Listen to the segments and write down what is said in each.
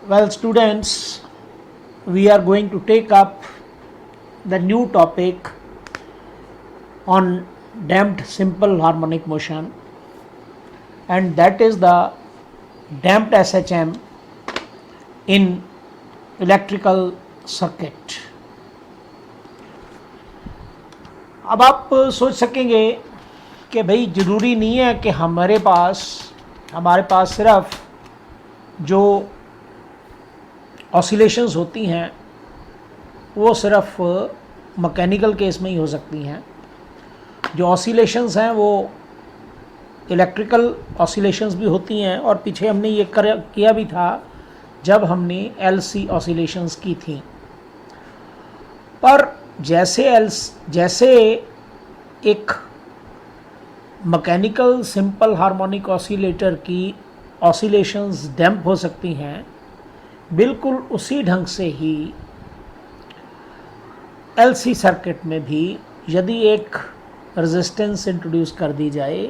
Well, students, we are going to take up the new topic on damped simple harmonic motion, and that is the damped SHM in electrical circuit. अब आप सोच सकेंगे कि भाई ज़रूरी नहीं है कि हमारे पास सिर्फ जो ऑसिलेशंस होती हैं वो सिर्फ मैकेनिकल केस में ही हो सकती हैं। जो ऑसिलेशंस हैं वो इलेक्ट्रिकल ऑसिलेशंस भी होती हैं, और पीछे हमने ये किया भी था जब हमने LC ऑसिलेशंस की थी। पर जैसे एक मैकेनिकल सिंपल हार्मोनिक ऑसिलेटर की ऑसिलेशंस डैम्प हो सकती हैं, बिल्कुल उसी ढंग से ही LC सर्किट में भी यदि एक रेजिस्टेंस इंट्रोड्यूस कर दी जाए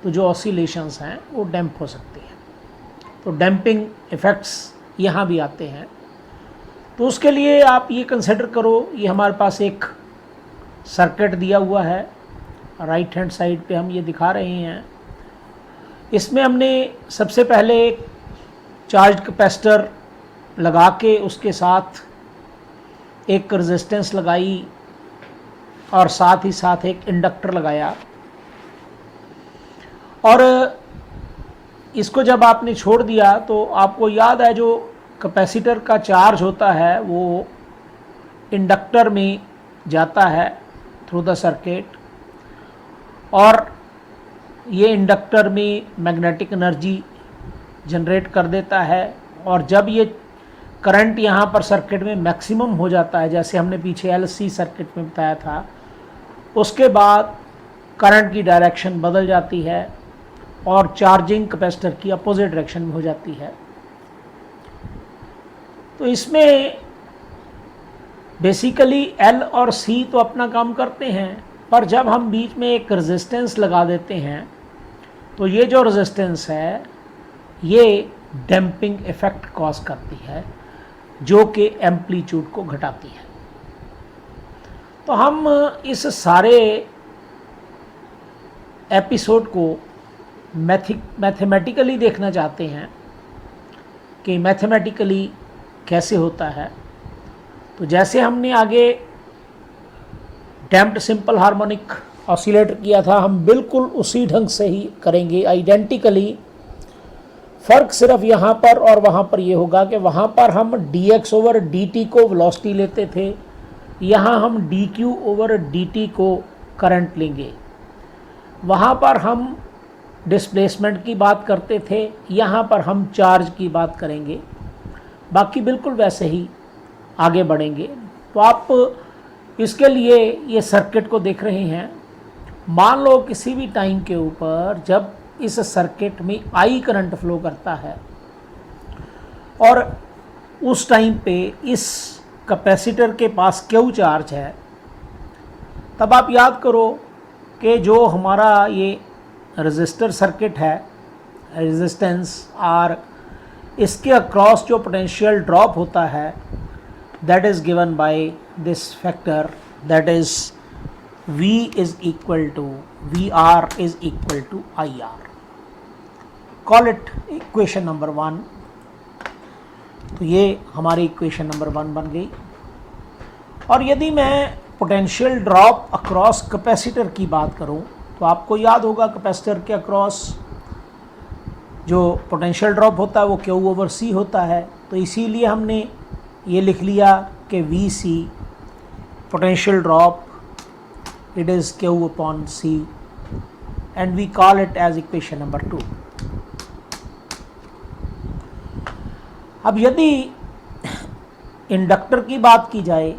तो जो ऑसिलेशंस हैं वो डैम्प हो सकती हैं। तो डैम्पिंग इफ़ेक्ट्स यहाँ भी आते हैं। तो उसके लिए आप ये कंसिडर करो, ये हमारे पास एक सर्किट दिया हुआ है, राइट हैंड साइड पे हम ये दिखा रहे हैं। इसमें हमने सबसे पहले एक चार्ज कैपेसिटर लगा के उसके साथ एक रेजिस्टेंस लगाई और साथ ही साथ एक इंडक्टर लगाया, और इसको जब आपने छोड़ दिया तो आपको याद है जो कैपेसिटर का चार्ज होता है वो इंडक्टर में जाता है थ्रू द सर्किट, और ये इंडक्टर में मैग्नेटिक एनर्जी जनरेट कर देता है। और जब ये करंट यहाँ पर सर्किट में मैक्सिमम हो जाता है, जैसे हमने पीछे LC सर्किट में बताया था, उसके बाद करंट की डायरेक्शन बदल जाती है और चार्जिंग कैपेसिटर की अपोजिट डायरेक्शन में हो जाती है। तो इसमें बेसिकली L और C तो अपना काम करते हैं, पर जब हम बीच में एक रेजिस्टेंस लगा देते हैं तो ये जो रेजिस्टेंस है ये डैम्पिंग इफ़ेक्ट कॉज करती है, जो कि एम्पलीट्यूड को घटाती है। तो हम इस सारे एपिसोड को मैथमेटिकली देखना चाहते हैं कि मैथमेटिकली कैसे होता है। तो जैसे हमने आगे डैम्प्ड सिंपल हार्मोनिक ऑसिलेटर किया था, हम बिल्कुल उसी ढंग से ही करेंगे, आइडेंटिकली। फ़र्क सिर्फ यहाँ पर और वहाँ पर ये होगा कि वहाँ पर हम dx/dt को वेलोसिटी लेते थे, यहाँ हम dq/dt को करंट लेंगे। वहाँ पर हम डिस्प्लेसमेंट की बात करते थे, यहाँ पर हम चार्ज की बात करेंगे। बाकी बिल्कुल वैसे ही आगे बढ़ेंगे। तो आप इसके लिए ये सर्किट को देख रहे हैं। मान लो किसी भी टाइम के ऊपर जब इस सर्किट में I करंट फ्लो करता है और उस टाइम पे इस कैपेसिटर के पास Q चार्ज है, तब आप याद करो कि जो हमारा ये रेजिस्टर सर्किट है, रेजिस्टेंस R, इसके अक्रॉस जो पोटेंशियल ड्रॉप होता है that is given by this factor, that is V is equal to VR is equal to IR. Call it equation number 1. तो ये हमारी इक्वेशन नंबर 1 बन गई। और यदि मैं पोटेंशियल ड्रॉप अक्रॉस कैपेसिटर की बात करूं तो आपको याद होगा कैपेसिटर के अक्रॉस जो पोटेंशियल ड्रॉप होता है वो Q/C होता है। तो इसीलिए हमने ये लिख लिया कि VC potential drop, it is Q/C, and we call it as equation number 2. अब यदि इंडक्टर की बात की जाए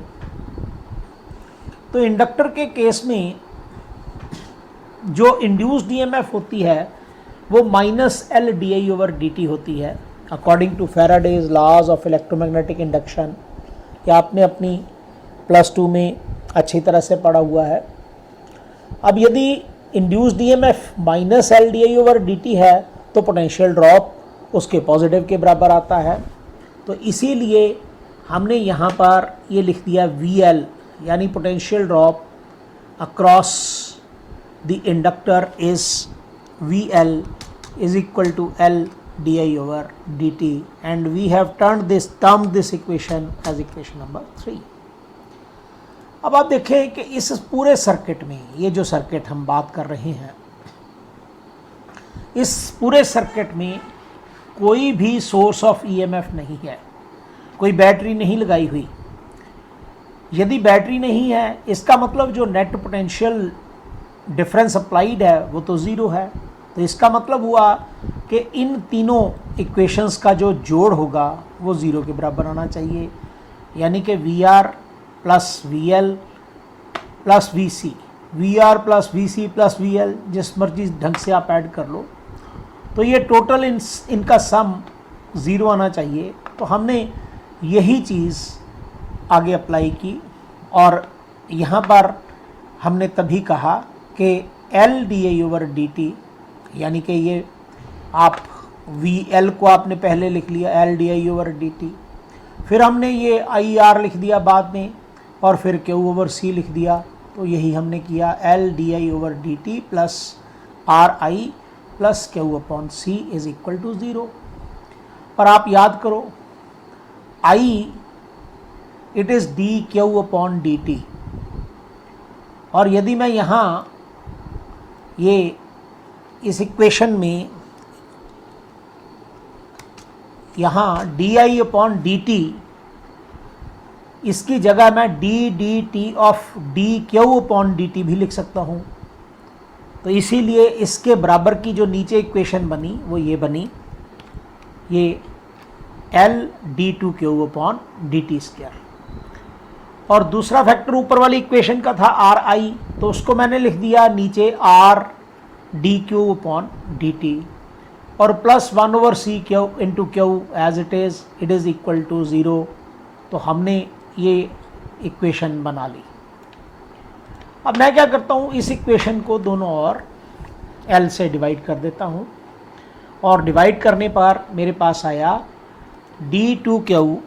तो इंडक्टर के केस में जो इंड्यूस्ड EMF होती है वो -LdI/dt होती है, according to Faraday's laws of electromagnetic induction. ये आपने अपनी +2 में अच्छी तरह से पढ़ा हुआ है। अब यदि इंड्यूस्ड EMF -LdI/dt है तो पोटेंशियल ड्रॉप उसके पॉजिटिव के बराबर आता है। तो इसीलिए हमने यहाँ पर ये लिख दिया VL यानी potential drop across the inductor is VL is equal to L di over dt and we have termed this equation as equation number 3. अब आप देखें कि इस पूरे सर्किट में, ये जो सर्किट हम बात कर रहे हैं, इस पूरे सर्किट में कोई भी सोर्स ऑफ EMF नहीं है, कोई बैटरी नहीं लगाई हुई। यदि बैटरी नहीं है इसका मतलब जो नेट पोटेंशियल डिफरेंस अप्लाइड है वो तो ज़ीरो है। तो इसका मतलब हुआ कि इन तीनों इक्वेशंस का जो जोड़ होगा वो ज़ीरो के बराबर आना चाहिए, यानी कि VR plus VL plus VC, VR plus VC plus VL, जिस मर्जी ढंग से आप ऐड कर लो, तो ये टोटल इनका सम ज़ीरो आना चाहिए। तो हमने यही चीज़ आगे अप्लाई की और यहाँ पर हमने तभी कहा कि L di over dt, यानी कि ये आप VL को आपने पहले लिख लिया L di over dt, फिर हमने ये IR लिख दिया बाद में और फिर Q over C लिख दिया। तो यही हमने किया L di over dt plus RI plus Q upon C is equal to 0। पर आप याद करो I it is dQ upon dt, और यदि मैं यहाँ ये इस इक्वेशन में यहाँ di अपॉन dt, इसकी जगह मैं dt of dQ upon dt भी लिख सकता हूँ। तो इसीलिए इसके बराबर की जो नीचे इक्वेशन बनी वो ये बनी, ये L d2Q upon dt square. और दूसरा फैक्टर ऊपर वाली इक्वेशन का था RI, तो उसको मैंने लिख दिया नीचे R dQ अपॉन dt और plus 1 over C Q into Q as it is equal to 0। तो हमने ये इक्वेशन बना ली। अब मैं क्या करता हूँ, इस इक्वेशन को दोनों ओर L से डिवाइड कर देता हूँ और डिवाइड करने पर मेरे पास आया d2Q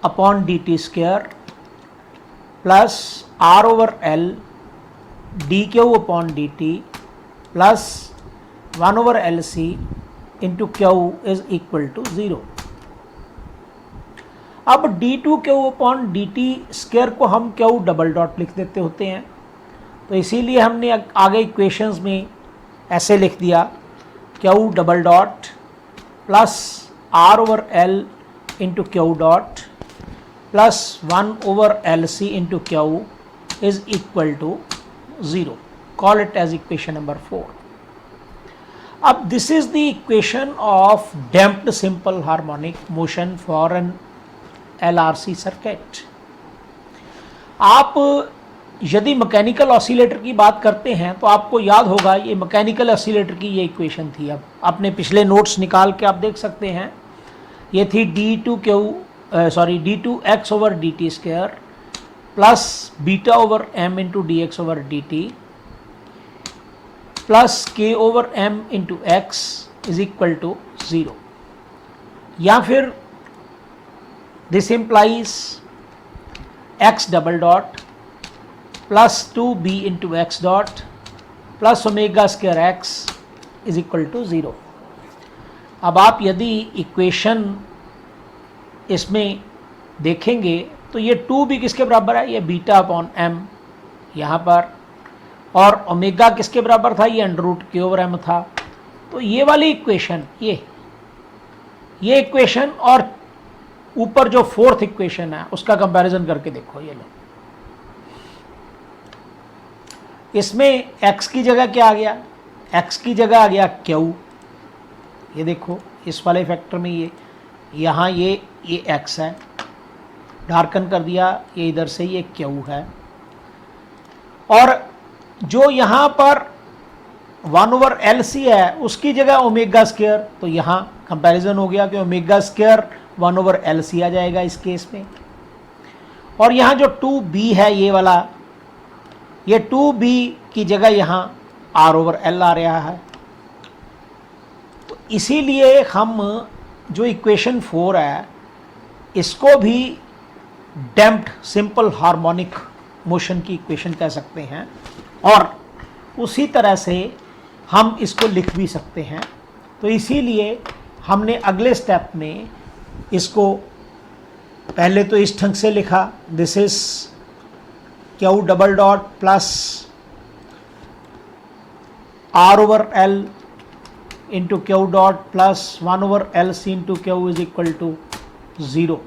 upon dt square plus R over L dQ upon dt plus 1 over LC into Q is equal to 0। अब d2Q अपॉन dt स्क्वायर को हम Q डबल डॉट लिख देते होते हैं, तो इसीलिए हमने आगे इक्वेशंस में ऐसे लिख दिया Q double dot plus R over L into Q dot plus 1 over LC into Q is equal to 0। Call it as equation number 4. अब this is the equation of damped simple harmonic motion for an LRC circuit. आप यदि mechanical oscillator की बात करते हैं तो आपको याद होगा ये मैकेनिकल ऑसिलेटर की ये इक्वेशन थी। अब अपने पिछले नोट्स निकाल के आप देख सकते हैं, ये थी d2x over dt square plus beta over m into dx over dt plus k over m into x is equal to 0, या फिर this implies x double dot plus 2b into x dot plus omega square x is equal to 0। अब आप यदि equation इसमें देखेंगे तो ये 2b किसके बराबर है, ये बीटा अपॉन m यहाँ पर, और ओमेगा किसके बराबर था, ये अंडर रूट के ओवर m था। तो ये वाली इक्वेशन, ये इक्वेशन और ऊपर जो फोर्थ इक्वेशन है उसका कंपैरिजन करके देखो। ये लो, इसमें x की जगह क्या आ गया, x की जगह आ गया q। ये देखो इस वाले फैक्टर में ये यहाँ ये x है, डार्कन कर दिया, ये इधर से ये q है, और जो यहाँ पर 1 ओवर LC है उसकी जगह ओमेगा स्क्वायर, तो यहाँ कंपैरिजन हो गया कि ओमेगा स्क्वायर 1 ओवर LC आ जाएगा इस केस में। और यहाँ जो 2b है ये वाला, ये 2b की जगह यहाँ R ओवर L आ रहा है। तो इसीलिए हम जो इक्वेशन 4 है इसको भी डैम्प्ड सिंपल हार्मोनिक मोशन की इक्वेशन कह सकते हैं, और उसी तरह से हम इसको लिख भी सकते हैं। तो इसीलिए हमने अगले स्टेप में इसको पहले तो इस ढंग से लिखा, this is Q double dot plus R over L into Q dot plus 1 over L C into Q is equal to 0,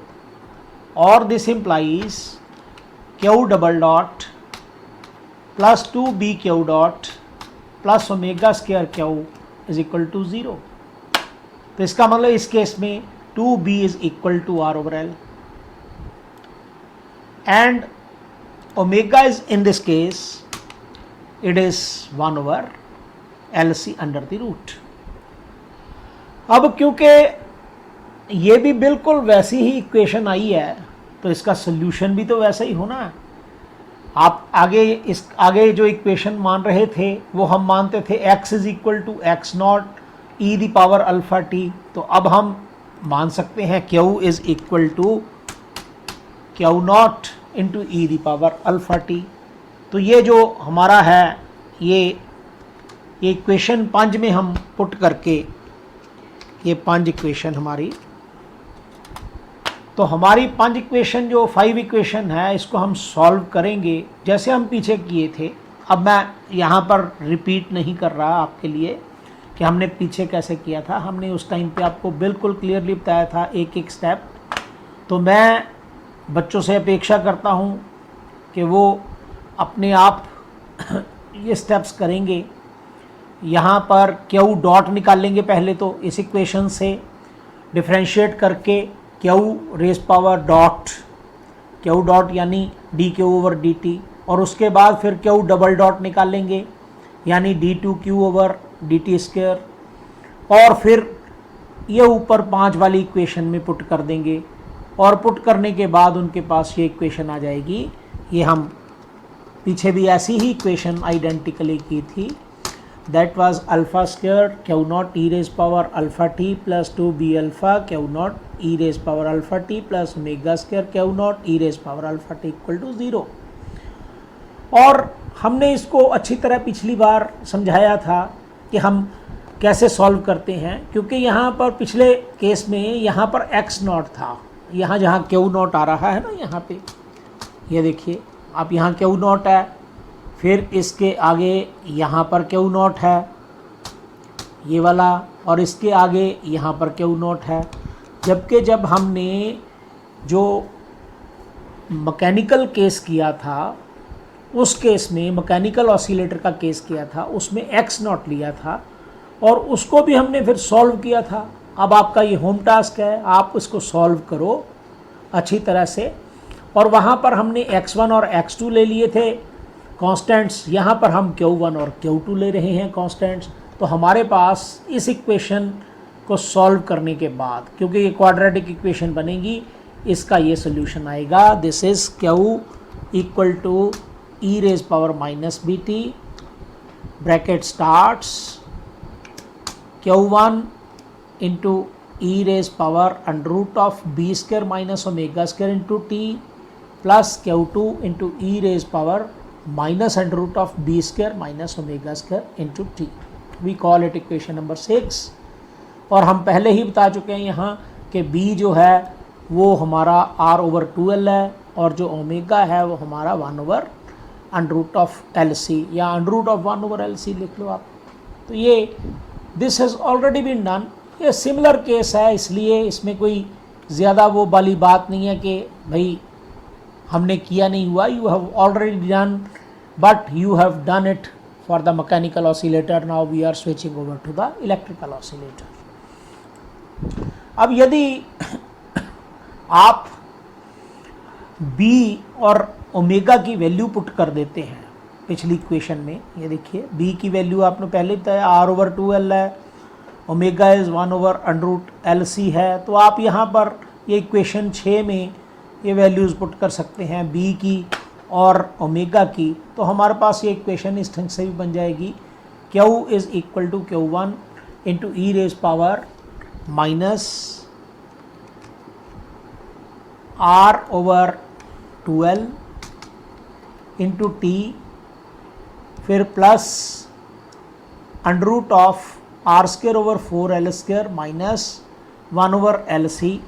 और this implies Q double dot plus 2b Q dot plus omega square Q is equal to 0। तो इसका मतलब इस case में 2b is equal to R over L and omega is in this case it is 1 over L C under the root. अब क्योंकि ये भी बिल्कुल वैसी ही इक्वेशन आई है तो इसका सोल्यूशन भी तो वैसा ही होना है। आप आगे जो इक्वेशन मान रहे थे वो हम मानते थे x is equal to x naught e the power alpha t, तो अब हम मान सकते हैं q is equal to q naught into e the power alpha t. तो ये जो हमारा है ये इक्वेशन 5 में हम पुट करके, ये 5 इक्वेशन हमारी, तो हमारी 5 इक्वेशन जो 5 इक्वेशन है इसको हम सॉल्व करेंगे जैसे हम पीछे किए थे। अब मैं यहाँ पर रिपीट नहीं कर रहा आपके लिए कि हमने पीछे कैसे किया था, हमने उस टाइम पे आपको बिल्कुल क्लियरली बताया था एक एक स्टेप। तो मैं बच्चों से अपेक्षा करता हूँ कि वो अपने आप ये स्टेप्स करेंगे। यहाँ पर क्यू डॉट निकालेंगे पहले तो इस इक्वेशन से डिफरेंशिएट करके Q raise power dot Q dot यानी D Q over D T, और उसके बाद फिर क्यू डबल डॉट निकालेंगे यानी D two Q over D T square, और फिर ये ऊपर 5 वाली इक्वेशन में पुट कर देंगे, और पुट करने के बाद उनके पास ये इक्वेशन आ जाएगी। ये हम पीछे भी ऐसी ही इक्वेशन आइडेंटिकली की थी, that was alpha square q naught e raise power alpha t plus 2b alpha q naught e raise power alpha t plus omega square q naught e raise power alpha t equal to 0। और हमने इसको अच्छी तरह पिछली बार समझाया था कि हम कैसे सॉल्व करते हैं, क्योंकि यहाँ पर पिछले केस में यहाँ पर x नॉट था, यहाँ जहाँ क्यू नॉट आ रहा है ना, यहाँ पे ये देखिए आप, यहाँ क्यू नॉट है, फिर इसके आगे यहाँ पर क्यू नॉट है ये वाला, और इसके आगे यहाँ पर क्यू नॉट है। जबकि जब हमने जो मैकेनिकल केस किया था उस केस में, मैकेनिकल ऑसिलेटर का केस किया था, उसमें एक्स नॉट लिया था और उसको भी हमने फिर सॉल्व किया था। अब आपका ये होम टास्क है, आप इसको सॉल्व करो अच्छी तरह से। और वहाँ पर हमने x1 और x2 ले लिए थे कांस्टेंट्स, यहाँ पर हम q1 और q2 ले रहे हैं कांस्टेंट्स। तो हमारे पास इस इक्वेशन को सॉल्व करने के बाद, क्योंकि ये क्वाड्रेटिक इक्वेशन बनेगी, इसका ये सोल्यूशन आएगा, this is q equal to e raise power minus B t, bracket starts q1 into E raise power under root of b square minus omega square into t plus q2 into E raise power minus under root of b square minus omega square into t. We call it equation number 6। और हम पहले ही बता चुके हैं यहाँ कि b जो है वो हमारा r ओवर 2l है, और जो ओमेगा है वो हमारा 1 over under root of L C, या under root of 1 over L C लिख लो आप। तो ये this has already been done. ये सिमिलर केस है, इसलिए इसमें कोई ज़्यादा वो वाली बात नहीं है कि भाई हमने किया नहीं हुआ। You have already done, but you have done it for the mechanical oscillator. Now we are switching over to the electrical oscillator. अब यदि आप b और ओमेगा की वैल्यू पुट कर देते हैं पिछली इक्वेशन में, ये देखिए b की वैल्यू आपने पहले बताया r ओवर 2l है, omega is 1 over under root L C है। तो आप यहाँ पर ये इक्वेशन 6 में ये वैल्यूज़ पुट कर सकते हैं b की और ओमेगा की। तो हमारे पास ये इक्वेशन इस ढंग से भी बन जाएगी, q is equal to q1 into E raise power minus R over 2l into T, फिर plus under root of R square over 4l square minus 1 over L C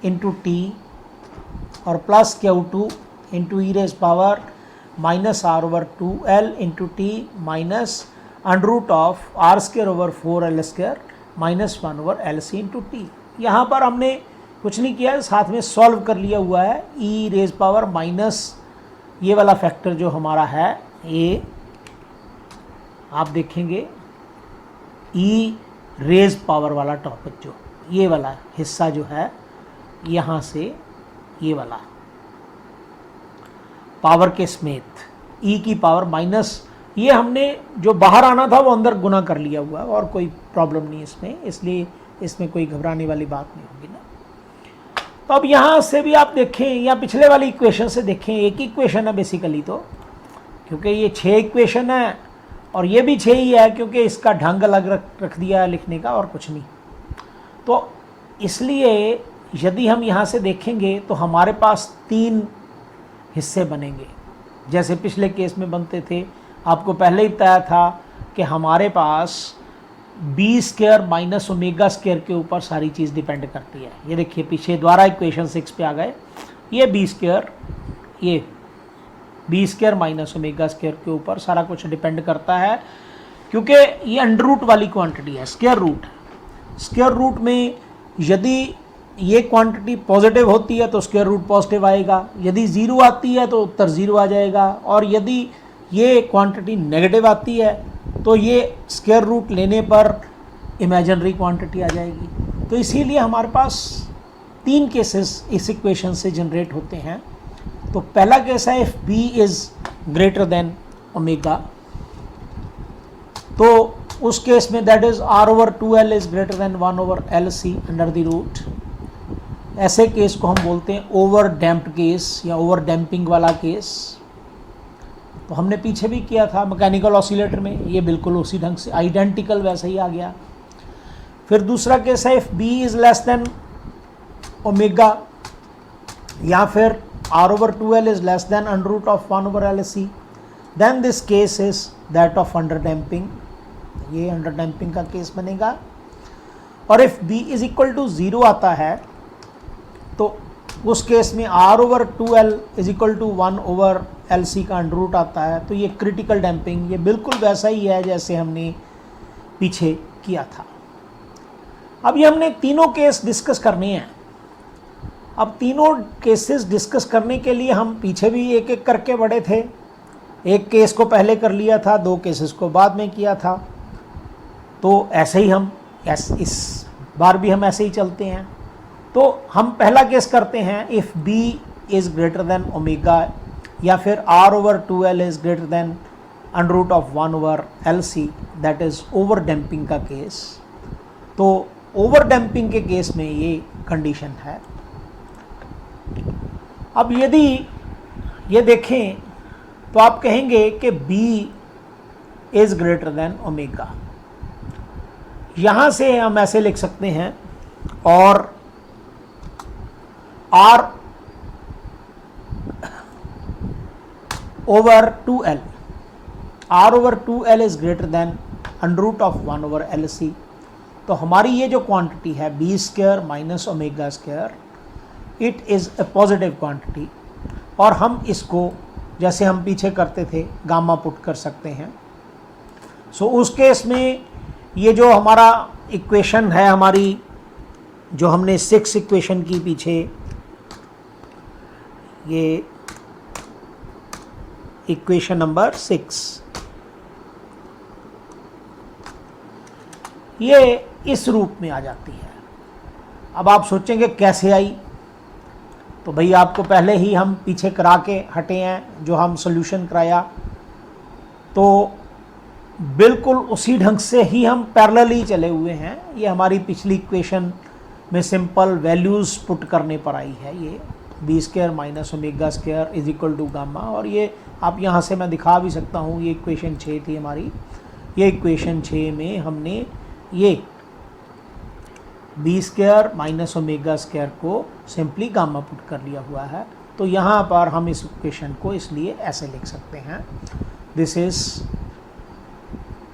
into T, और plus Q2 into E raise power minus R over 2l into T minus under root of R square over 4l square minus 1 over L C into T. यहाँ पर हमने कुछ नहीं किया है, साथ में सॉल्व कर लिया हुआ है। ई रेज पावर माइनस ये वाला फैक्टर जो हमारा है, ये आप देखेंगे ई रेज पावर वाला टॉपिक, जो ये वाला हिस्सा जो है यहाँ से ये वाला पावर के समेत ई की पावर माइनस, ये हमने जो बाहर आना था वो अंदर गुना कर लिया हुआ है, और कोई प्रॉब्लम नहीं इसमें, इसलिए इसमें कोई घबराने वाली बात नहीं होगी ना। तो अब यहाँ से भी आप देखें या पिछले वाली इक्वेशन से देखें, एक ही इक्वेशन है बेसिकली, तो क्योंकि ये 6 इक्वेशन है और ये भी 6 ही है, क्योंकि इसका ढंग अलग रख दिया है लिखने का और कुछ नहीं। तो इसलिए यदि हम यहाँ से देखेंगे तो हमारे पास 3 हिस्से बनेंगे, जैसे पिछले केस में बनते थे। आपको पहले ही बताया था कि हमारे पास B square minus omega square के ऊपर सारी चीज़ डिपेंड करती है। ये देखिए पीछे द्वारा इक्वेशन 6 पे आ गए, ये b square minus omega square के ऊपर सारा कुछ डिपेंड करता है, क्योंकि ये अंडर रूट वाली क्वांटिटी है, स्क्वायर रूट। स्क्वायर रूट में यदि ये क्वांटिटी पॉजिटिव होती है तो स्क्वायर रूट पॉजिटिव आएगा, यदि ज़ीरो आती है तो उत्तर ज़ीरो आ जाएगा, और यदि ये क्वांटिटी नेगेटिव आती है तो ये स्क्वायर रूट लेने पर इमेजिनरी क्वांटिटी आ जाएगी। तो इसीलिए हमारे पास 3 केसेस इस इक्वेशन से जनरेट होते हैं। तो पहला केस है if b is greater than omega, तो उस केस में that is R over 2l is greater than 1 over L C under the root. ऐसे केस को हम बोलते हैं ओवर डैम्प्ड केस या ओवर डैम्पिंग वाला केस। तो हमने पीछे भी किया था मैकेनिकल ऑसिलेटर में, ये बिल्कुल उसी ढंग से आइडेंटिकल वैसे ही आ गया। फिर दूसरा केस है if b is less than omega, या फिर R over 2l is less than under root of 1 over L C, then this case is that of under damping. ये अंडर डैम्पिंग का केस बनेगा। और if b is equal to 0 आता है तो उस केस में R over 2l is equal to 1 over L C का अंडर रूट आता है। तो ये क्रिटिकल डैम्पिंग, ये बिल्कुल वैसा ही है जैसे हमने पीछे किया था। अब ये हमने तीनों केस डिस्कस करने हैं। अब तीनों केसेस डिस्कस करने के लिए हम पीछे भी एक एक करके बढ़े थे, एक केस को पहले कर लिया था, 2 केसेस को बाद में किया था। तो ऐसे ही हम इस बार भी हम ऐसे ही चलते हैं। तो हम पहला केस करते हैं if b is greater than omega, या फिर R over 2l is greater than under root of 1 over L C, that is over damping का केस। तो ओवर डैम्पिंग के केस में ये कंडीशन है। अब यदि ये देखें तो आप कहेंगे कि b is greater than omega. यहाँ से हम ऐसे लिख सकते हैं, और r over 2l, r over 2l is greater than under root of 1 over L C. तो हमारी ये जो क्वांटिटी है b square minus omega square, it is a positive quantity, और हम इसको जैसे हम पीछे करते थे गामा पुट कर सकते हैं। सो उस केस में ये जो हमारा इक्वेशन है, हमारी जो हमने 6 इक्वेशन की पीछे, ये इक्वेशन नंबर 6, ये इस रूप में आ जाती है। अब आप सोचेंगे कैसे आई, तो भाई आपको पहले ही हम पीछे करा के हटे हैं, जो हम सॉल्यूशन कराया, तो बिल्कुल उसी ढंग से ही हम पैरेलली चले हुए हैं। ये हमारी पिछली इक्वेशन में सिंपल वैल्यूज़ पुट करने पर आई है, ये b square minus omega square is equal to gamma. और ये आप यहाँ से मैं दिखा भी सकता हूँ, ये इक्वेशन 6 थी हमारी। ये इक्वेशन 6 में हमने ये b square minus omega square को सिंपली गामा पुट कर लिया हुआ है। तो यहाँ पर हम इस इक्वेशन को इसलिए ऐसे लिख सकते हैं, this is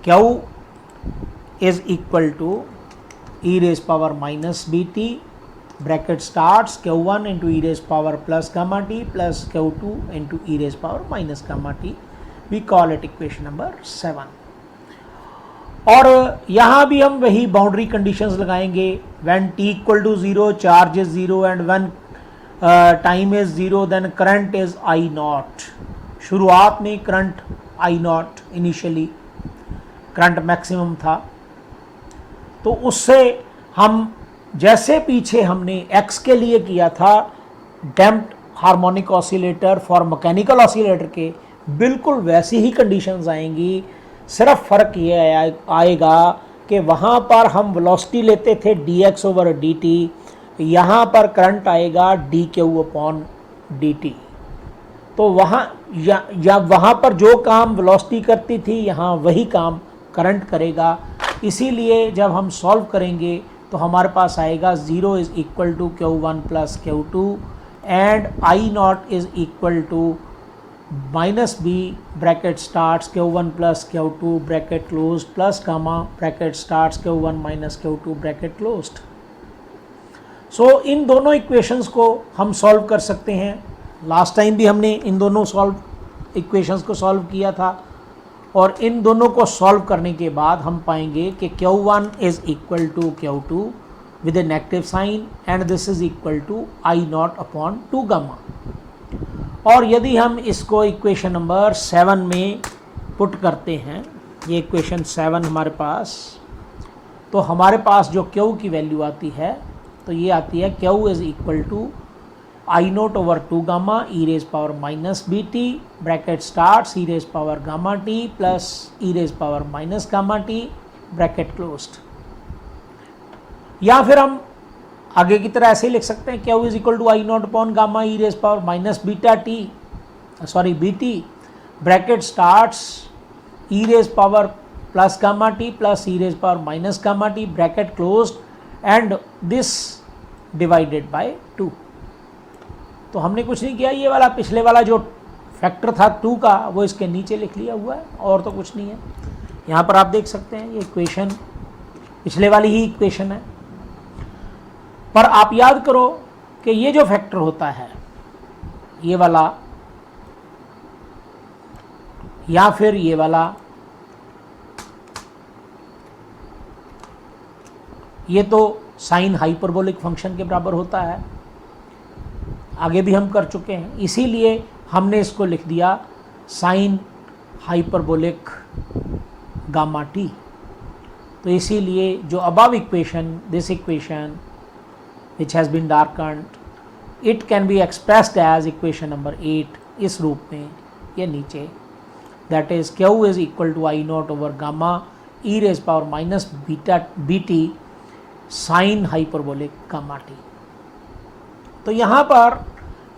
Q is equal to e raise power minus B t bracket starts Q1 into E raise power plus gamma t plus Q2 into E raise power minus gamma t. We call it equation number 7। और यहाँ भी हम वही boundary conditions लगाएंगे। When t equal to 0 charge is 0 and when time is 0 then current is I naught. शुरुआत में current I not, initially current maximum था, तो उससे हम जैसे पीछे हमने x के लिए किया था damped harmonic oscillator for mechanical oscillator के, बिल्कुल वैसी ही कंडीशंस आएंगी। सिर्फ फ़र्क ये आएगा कि वहाँ पर हम वेलोसिटी लेते थे dx/dt, यहाँ पर करंट आएगा dq/dt। तो वहाँ या वहाँ पर जो काम वेलोसिटी करती थी यहाँ वही काम करंट करेगा। इसीलिए जब हम सॉल्व करेंगे तो हमारे पास आएगा 0 is equal to Q1 plus Q2 and I naught is equal to minus B bracket starts Q1 plus Q2 bracket close plus gamma bracket starts Q1 minus Q2 bracket closed. So इन दोनों equations को हम solve कर सकते हैं। Last time भी हमने इन दोनों इक्वेशंस को सॉल्व किया था, और इन दोनों को सॉल्व करने के बाद हम पाएंगे कि Q1 is equal to Q2 with a negative sign and this is equal to I naught upon 2 gamma. और यदि हम इसको इक्वेशन नंबर 7 में पुट करते हैं, ये इक्वेशन 7 हमारे पास, तो हमारे पास जो Q की वैल्यू आती है तो ये आती है Q is equal to I naught over 2 gamma e raise power minus B t bracket starts e raise power gamma t plus e raise power minus gamma t bracket closed. या फिर हम आगे की तरह ऐसे ही लिख सकते हैं Q is equal to I naught upon gamma e raise power minus beta t b t bracket starts e raise power plus gamma t plus e raise power minus gamma t bracket closed and this divided by 2। तो हमने कुछ नहीं किया, ये वाला पिछले वाला जो फैक्टर था 2 का वो इसके नीचे लिख लिया हुआ है, और तो कुछ नहीं है। यहाँ पर आप देख सकते हैं ये इक्वेशन पिछले वाली ही इक्वेशन है। पर आप याद करो कि ये जो फैक्टर होता है ये वाला या फिर ये वाला, ये तो साइन हाइपरबोलिक फंक्शन के बराबर होता है, आगे भी हम कर चुके हैं। इसीलिए हमने इसको लिख दिया साइन हाइपरबोलिक गामा टी। तो इसीलिए जो above equation, this equation which has been darkened, it can be expressed as equation number 8 इस रूप में, ये नीचे, that is Q is equal to I naught over gamma e raised power minus beta bt sin hyperbolic gamma t। तो यहाँ पर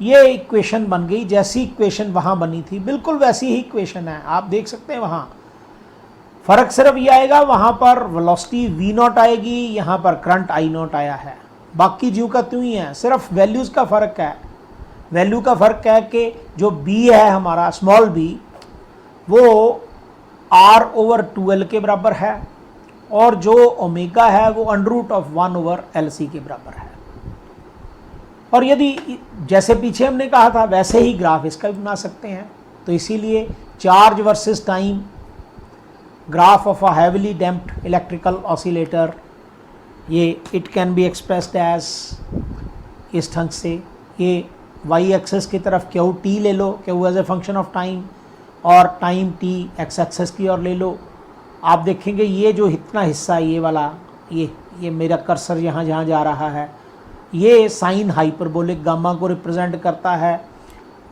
ये equation बन गई, जैसी इक्वेशन वहाँ बनी थी बिल्कुल वैसी ही इक्वेशन है। आप देख सकते हैं वहाँ फ़र्क सिर्फ ये आएगा, वहाँ पर वेलोसिटी v नॉट आएगी, यहाँ पर करंट I नॉट आया है, बाकी ज्यों का त्यों ही है, सिर्फ वैल्यूज़ का फ़र्क है। वैल्यू का फ़र्क है कि जो b है हमारा स्मॉल b वो r/2l के बराबर है, और जो ओमेगा है वो √1/LC के बराबर है। और यदि जैसे पीछे हमने कहा था वैसे ही ग्राफ इसका भी बना सकते हैं। तो इसीलिए charge versus time graph of a heavily damped electrical oscillator, ये it can be expressed as इस ढंग से, ये वाई एक्सेस की तरफ क्यू टी ले लो, Q as a function of time, और टाइम टी एक्स एक्सेस की ओर ले लो। आप देखेंगे ये जो इतना हिस्सा ये वाला, ये मेरा कर्सर यहाँ जहाँ जा रहा है, ये साइन हाइपरबोलिक गामा को रिप्रेजेंट करता है,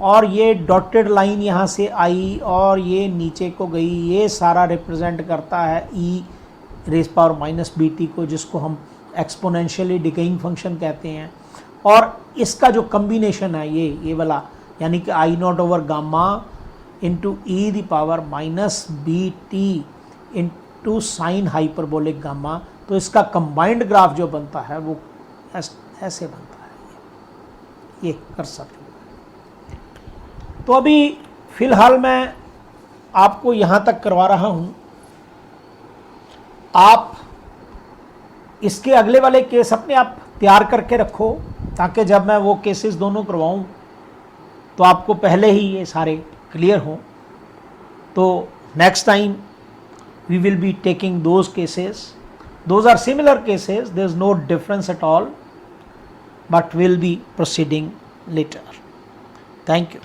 और ये डॉटेड लाइन यहाँ से आई और ये नीचे को गई, ये सारा रिप्रेजेंट करता है E raise power minus B T को, जिसको हम एक्सपोनेंशियली डिकेइंग फंक्शन कहते हैं। और इसका जो कम्बिनेशन है ये वाला, यानी कि I naught over gamma into E the power minus B T into sine hyperbolic gamma, तो इसका कंबाइंड ग्राफ जो बनता है वो ऐसे बनता है, ये कर्सर। तो अभी फिलहाल मैं आपको यहाँ तक करवा रहा हूँ, आप इसके अगले वाले केस अपने आप तैयार करके रखो, ताकि जब मैं वो केसेस दोनों करवाऊँ तो आपको पहले ही ये सारे क्लियर हों। तो next time we will be taking those cases. Those are similar cases, there is no difference at all, but we'll be proceeding later. Thank you.